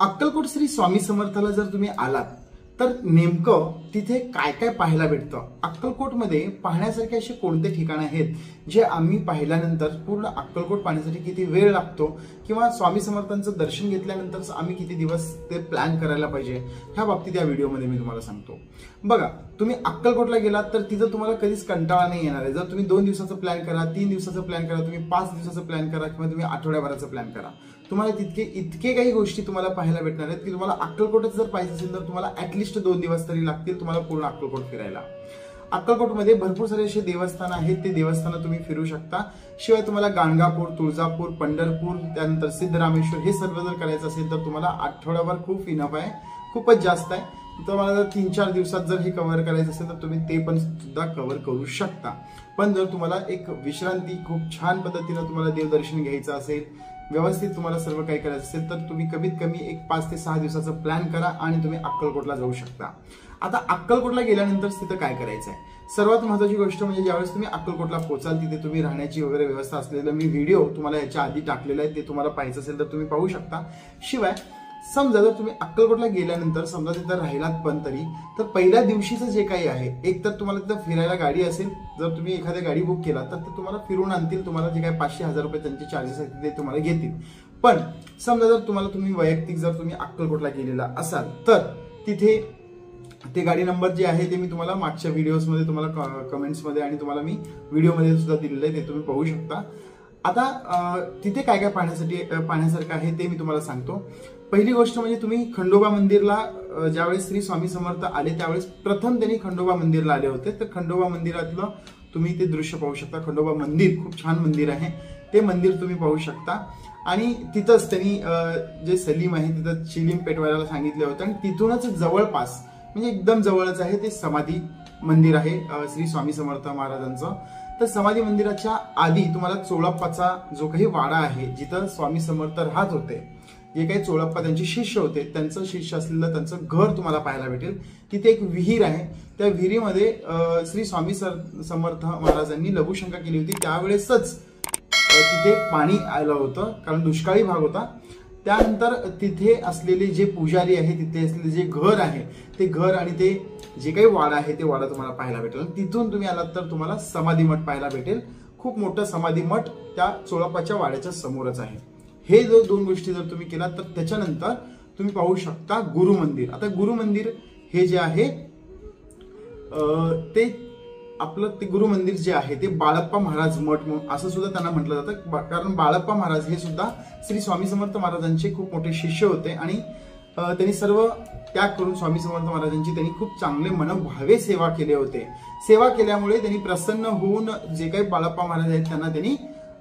अक्कलकोट श्री स्वामी समर्थाला जर तुम्ही आलात तर नेमकं तिथे काय काय पाहायला भेटतं, अक्कलकोटमध्ये पाहण्यासारखे असे कोणते ठिकाण आहेत जे आम्ही पाहिल्यानंतर पूर्ण अक्कलकोट पाहण्यासाठी किती वेळ लागतो किंवा स्वामी समर्थांचं दर्शन घेतल्यानंतर आम्ही किती दिवस ते प्लॅन करायला पाहिजे, ह्या बाबतीत या व्हिडिओमध्ये मी तुम्हाला सांगतो। बघा, तुम्ही अक्कलकोटला गेलात तर तिथं तुम्हाला कधीच कंटाळा नाही येणार आहे। जर तुम्ही 2 दिवसाचा प्लॅन करा, 3 दिवसाचा प्लॅन करा, तुम्ही 5 दिवसाचा प्लॅन करा किंवा तुम्ही आठवड्याभराचा प्लॅन करा, तुम्हाला इतके काही गोष्टी तुम्हाला पाहायला भेटणार आहेत की तुम्हाला अक्कलकोटच जर पाहिजे असेल तर तुम्हाला ऍटलिस्ट 2 दिवस तरी लागतील तुम्हाला पूर्ण अक्कलकोट फिरायला। अक्कलकोटमध्ये भरपूर सारे असे देवस्थान आहेत, ते देवस्थान तुम्ही फिरू शकता। शिवाय तुम्हाला गाणगापूर, तुळजापूर, पंढरपूर, त्यानंतर सिद्धरामेश्वर हे सर्व जर करायचं असेल तर तुम्हाला आठवड्याभर खूप इनफ आहे, खूपच जास्त आहे। तुम्हाला जर 3-4 दिवसात जर हे कव्हर करायचं असेल तर तुम्ही ते पण सुद्धा कव्हर करू शकता। पण जर तुम्हाला एक विश्रांती खूप छान पद्धतीने तुम्हाला देवदर्शन घ्यायचं असेल, व्यवस्थित तुम्हाला सर्व काही करायचं असेल तर तुम्ही कमीत कमी एक 5 ते 6 दिवसाचा प्लॅन करा आणि तुम्ही अक्कलकोटला जाऊ शकता। आता अक्कलकोटला गेल्यानंतर तिथं काय करायचं आहे, सर्वात महत्त्वाची गोष्ट म्हणजे ज्यावेळेस तुम्ही अक्कलकोटला पोहोचाल तिथे तुम्ही राहण्याची वगैरे व्यवस्था असलेलं मी व्हिडिओ तुम्हाला याच्या आधी टाकलेला आहे, ते तुम्हाला पाहायचं असेल तर तुम्ही पाहू शकता। शिवाय समजा जर तुम्ही अक्कलकोटला गेल्यानंतर समजा तिथं राहिलात पण तरी तर पहिल्या दिवशीचं जे काही आहे, एक तर तुम्हाला तिथं फिरायला गाडी असेल, जर तुम्ही एखाद्या गाडी बुक केला तर ते तुम्हाला फिरून आणतील, तुम्हाला जे काही 500-1000 रुपये त्यांचे चार्जेस आहेत ते तुम्हाला घेतील। पण समजा जर तुम्ही वैयक्तिक जर तुम्ही अक्कलकोटला गेलेला असाल तर तिथे ते गाडी नंबर जे आहे ते मी तुम्हाला मागच्या व्हिडिओजमध्ये तुम्हाला कमेंट्समध्ये आणि तुम्हाला मी व्हिडिओमध्ये सुद्धा दिलेलं आहे, ते तुम्ही पाहू शकता। आता तिथे काय काय पाहण्यासारखं आहे ते मी तुम्हाला सांगतो। पहिली गोष्ट म्हणजे तुम्ही खंडोबा मंदिरला ज्यावेळेस श्री स्वामी समर्थ आले त्यावेळेस प्रथम त्यांनी खंडोबा मंदिरला आले होते, तर खंडोबा मंदिरातलं तुम्ही ते दृश्य पाहू शकता। खंडोबा मंदिर खूप छान मंदिर आहे, ते मंदिर तुम्ही पाहू शकता। आणि तिथंच त्यांनी जे सलीम आहे तिथं चिलीम पेटवायला सांगितले होते आणि तिथूनच जवळपास म्हणजे एकदम जवळच आहे ते समाधी मंदिर आहे श्री स्वामी समर्थ महाराजांचं। तर समाधी मंदिराच्या आधी तुम्हाला चोळप्पाचा जो काही वाडा आहे जिथं स्वामी समर्थ राहत होते, जे काही चोळप्पा त्यांचे शिष्य होते त्यांचं शिष्य असलेलं त्यांचं घर तुम्हाला पाहायला भेटेल। तिथे एक विहीर आहे, त्या विहिरीमध्ये श्री स्वामी समर्थ महाराजांनी लघुशंका केली होती, त्यावेळेसच तिथे पाणी आलं होतं कारण दुष्काळी भाग होता। त्यानंतर तिथे असलेले जे पुजारी आहे, तिथे असलेले जे घर आहे ते घर आणि ते जे काही वाडा आहे ते वाडा तुम्हाला पाहायला भेटेल। तिथून तुम्ही आलात तर तुम्हाला समाधी मठ पाहायला भेटेल, खूप मोठं समाधी मठ त्या चोळप्पाच्या वाड्याच्या समोरच आहे। हे जर 2 गोष्टी जर तुम्ही केलात तर त्याच्यानंतर तुम्ही पाहू शकता गुरु मंदिर। आता गुरु मंदिर हे जे आहे ते आपलं ते गुरु मंदिर जे आहे ते बाळप्पा महाराज मठ असं सुद्धा त्यांना म्हटलं जातं, कारण बाळप्पा महाराज हे सुद्धा श्री स्वामी समर्थ महाराजांचे खूप मोठे शिष्य होते आणि त्यांनी सर्व त्याग करून स्वामी समर्थ महाराजांची त्यांनी खूप चांगले मनोभावे सेवा केले होते। सेवा केल्यामुळे त्यांनी प्रसन्न होऊन जे काही बाळप्पा महाराज आहेत त्यांना त्यांनी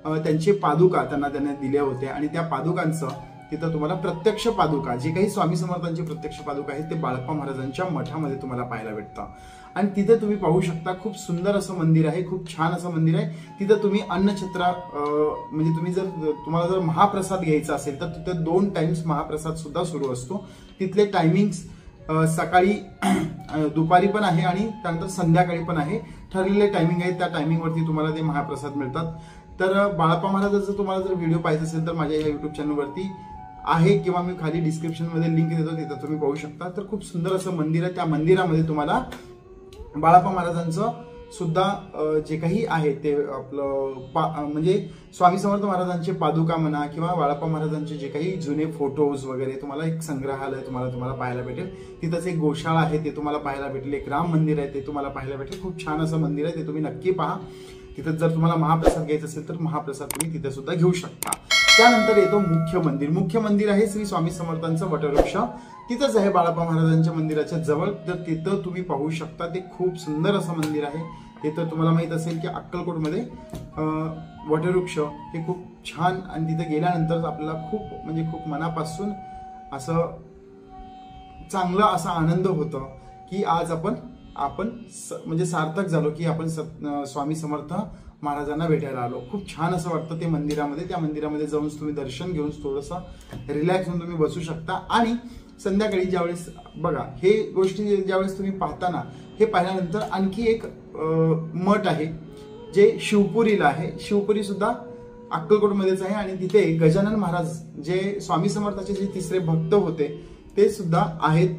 त्यांचे पादुका त्यांना दिल्या होत्या आणि त्या पादुकांचं तिथं तुम्हाला प्रत्यक्ष पादुका जे काही स्वामी समर्थांचे प्रत्यक्ष पादुका आहेत ते बाळप्पा महाराजांच्या मठामध्ये तुम्हाला पाहायला भेटतं। आणि तिथे तुम्ही पाहू शकता खूप सुंदर असं मंदिर आहे, खूप छान असं मंदिर आहे। तिथं तुम्ही अन्नछत्रा म्हणजे तुम्ही तुम्हाला जर महाप्रसाद घ्यायचा असेल तर तिथे 2 टाइम्स महाप्रसाद सुद्धा सुरू असतो। तिथले टायमिंग्स सकाळी दुपारी पण आहे आणि त्यानंतर संध्याकाळी पण आहे, ठरलेले टायमिंग आहेत, त्या टायमिंगवरती तुम्हाला ते महाप्रसाद मिळतात। तर बाळप्पा महाराजांचा तुम्हाला जर व्हिडिओ पाहायचा असेल तर माझ्या या युट्यूब चॅनलवरती आहे किंवा मी खाली डिस्क्रिप्शन मध्ये लिंक देतो, तिथं तुम्ही पाहू शकता। तर खूप सुंदर असं मंदिर आहे, त्या मंदिरामध्ये तुम्हाला बाळप्पा महाराजांचं सुद्धा जे काही आहे ते आपलं म्हणजे स्वामी समर्थ महाराजांचे पादुका म्हणा किंवा बाळप्पा महाराजांचे जे काही जुने फोटोज वगैरे तुम्हाला एक संग्रहालय तुम्हाला पाहायला भेटेल। तिथंच एक गोशाळा आहे ते तुम्हाला पाहायला भेटेल, एक राम मंदिर आहे ते तुम्हाला पाहायला भेटेल। खूप छान असं मंदिर आहे, ते तुम्ही नक्की पहा। तिथं जर तुम्हाला महाप्रसाद घ्यायचा असेल तर महाप्रसाद तुम्ही तिथे सुद्धा घेऊ शकता। त्यानंतर येतो मुख्य मंदिर। मुख्य मंदिर आहे श्री स्वामी समर्थांचं वटवृक्ष, तिथंच आहे बाळप्पा महाराजांच्या मंदिराच्या जवळ। तर तिथं तुम्ही पाहू शकता, ते खूप सुंदर असं मंदिर आहे। ते तर तुम्हाला माहित असेल की अक्कलकोटमध्ये वटवृक्ष हे खूप छान, आणि तिथे गेल्यानंतर आपल्याला खूप म्हणजे खूप मनापासून असं चांगला असा आनंद होतो की आज आपण म्हणजे सार्थक झालो की आपण स्वामी समर्थ महाराजांना भेटायला आलो। खूप छान असं वाटतं ते मंदिरामध्ये। त्या मंदिरामध्ये जाऊन तुम्ही दर्शन घेऊन थोडंसं रिलॅक्स होऊन तुम्ही बसू शकता। आणि संध्याकाळी ज्यावेळेस बघा हे गोष्टी ज्यावेळेस तुम्ही पाहताना, हे पाहिल्यानंतर आणखी एक मठ आहे जे शिवपुरीला आहे। शिवपुरी सुद्धा अक्कलकोटमध्येच आहे आणि तिथे गजानन महाराज जे स्वामी समर्थाचे जे तिसरे भक्त होते ते सुद्धा आहेत.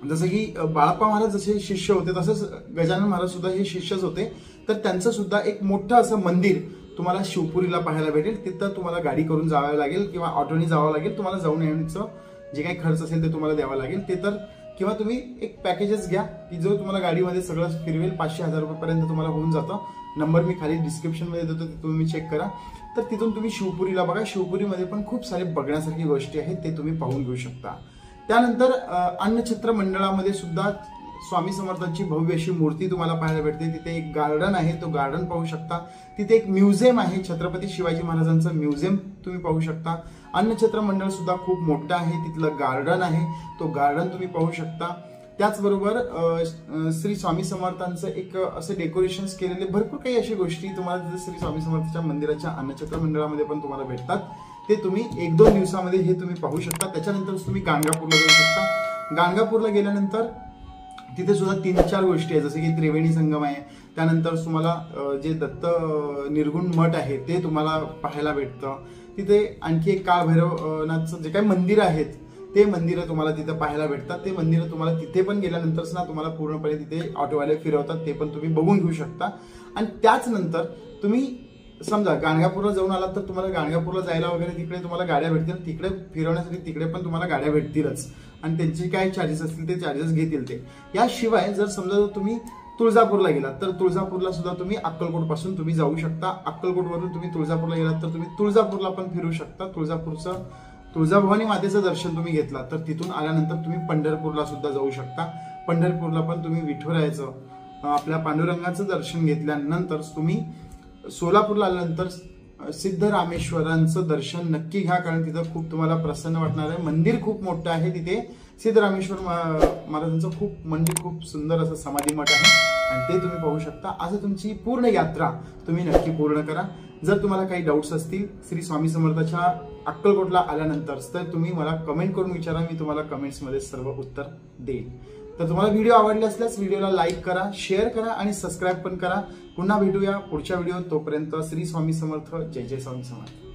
जसं की बाळप्पा महाराज जसे शिष्य होते तसंच गजानन महाराज सुद्धा हे शिष्यच होते. तर त्यांचं सुद्धा एक मोठं असं मंदिर तुम्हाला शिवपुरीला पाहायला भेटेल. तिथं तुम्हाला गाडी करून जावं लागेल किंवा ऑटोनी जावं लागेल. तुम्हाला जाऊन येण्याचं जे काही खर्च असेल ते तुम्हाला द्यावा लागेल ते तर, किंवा तुम्ही एक पॅकेजेस घ्या की जो तुम्हाला गाडीमध्ये सगळं फिरवेल. 500-1000 रुपयापर्यंत तुम्हाला होऊन जातं. नंबर मी खाली डिस्क्रिप्शनमध्ये देतो, ते तुम्ही चेक करा. तर तिथून तुम्ही शिवपुरीला बघा. शिवपुरीमध्ये पण खूप सारे बघण्यासारखी गोष्टी आहेत, ते तुम्ही पाहून घेऊ शकता. त्यानंतर अन्नछत्र मंडळामध्ये सुद्धा स्वामी समर्थांची भव्य अशी मूर्ती तुम्हाला पाहायला भेटते. तिथे एक गार्डन आहे, तो गार्डन पाहू शकता. तिथे एक म्युझियम आहे, छत्रपती शिवाजी महाराजांचं म्युझियम तुम्ही पाहू शकता. अन्नछत्र मंडळ सुद्धा खूप मोठं आहे, तिथलं गार्डन आहे, तो गार्डन तुम्ही पाहू शकता. त्याचबरोबर श्री स्वामी समर्थांचं एक असं डेकोरेशन्स केलेले भरपूर काही अशा गोष्टी तुम्हाला श्री स्वामी समर्थांच्या मंदिराच्या अन्नछत्र मंडळामध्ये पण तुम्हाला भेटतात. ते तुम्ही 1-2 दिवसामध्ये हे तुम्ही पाहू शकता. त्याच्यानंतर तुम्ही गाणगापूरला जाऊ शकता. गाणगापूरला गेल्यानंतर तिथे सुद्धा 3-4 गोष्टी आहेत, जसे की त्रिवेणी संगम आहे. त्यानंतर तुम्हाला जे दत्त निर्गुण मठ आहे ते तुम्हाला पाहायला भेटतं. तिथे आणखी एक काळभैरवनाथचं जे काही मंदिर आहेत ते मंदिरं तुम्हाला तिथे पाहायला भेटतात. ते मंदिरं तुम्हाला तिथे पण गेल्यानंतर ना तुम्हाला पूर्णपणे तिथे ऑटोवाले फिरवतात, ते पण तुम्ही बघून घेऊ शकता. आणि त्याच नंतर तुम्ही समजा गाणगापूरला जाऊन आलात तर तुम्हाला गाणगापूरला जायला वगैरे तिकडे तुम्हाला गाड्या भेटतील. तिकडे फिरवण्यासाठी तिकडे पण तुम्हाला गाड्या भेटतीलच आणि त्यांचे काय चार्जेस असतील ते चार्जेस घेतील ते. याशिवाय जर समजा तुम्ही तुळजापूरला गेलात तर तुळजापूरला सुद्धा तुम्ही अक्कलकोट पासून तुम्ही जाऊ शकता. अक्कलकोटवरून तुम्ही तुळजापूरला गेलात तर तुम्ही तुळजापूरला पण फिरू शकता. तुळजाभवानी मातेचं दर्शन तुम्ही घेतलात तर तिथून आल्यानंतर तुम्ही पंढरपूरला सुद्धा जाऊ शकता. पंढरपूरला पण तुम्ही विठुरायाचं आपल्या पांडुरंगाचं दर्शन घेतल्यानंतर तुम्ही सोलापूरला आल्यानंतर सिद्धरामेश्वरांचं दर्शन नक्की घ्या, कारण तिथं खूप तुम्हाला प्रसन्न वाटणार आहे. मंदिर खूप मोठं आहे तिथे. सिद्धरामेश्वर महाराजांचं खूप सुंदर असं समाधी मठ आहे आणि ते तुम्ही पाहू शकता. असं तुमची पूर्ण यात्रा तुम्ही नक्की पूर्ण करा. जर तुम्हाला काही डाऊट्स असतील श्री स्वामी समर्थाच्या अक्कलकोटला आल्यानंतर तर तुम्ही मला कमेंट करून विचारा, मी तुम्हाला कमेंट्समध्ये सर्व उत्तर देईल. तर तुम्हाला व्हिडिओ आवडले असल्यास व्हिडिओला लाईक करा, शेअर करा आणि सबस्क्राईब पण करा. पुन्हा भेटूया पुढच्या व्हिडिओ. तोपर्यंत श्री स्वामी समर्थ. जय जय स्वामी समर्थ.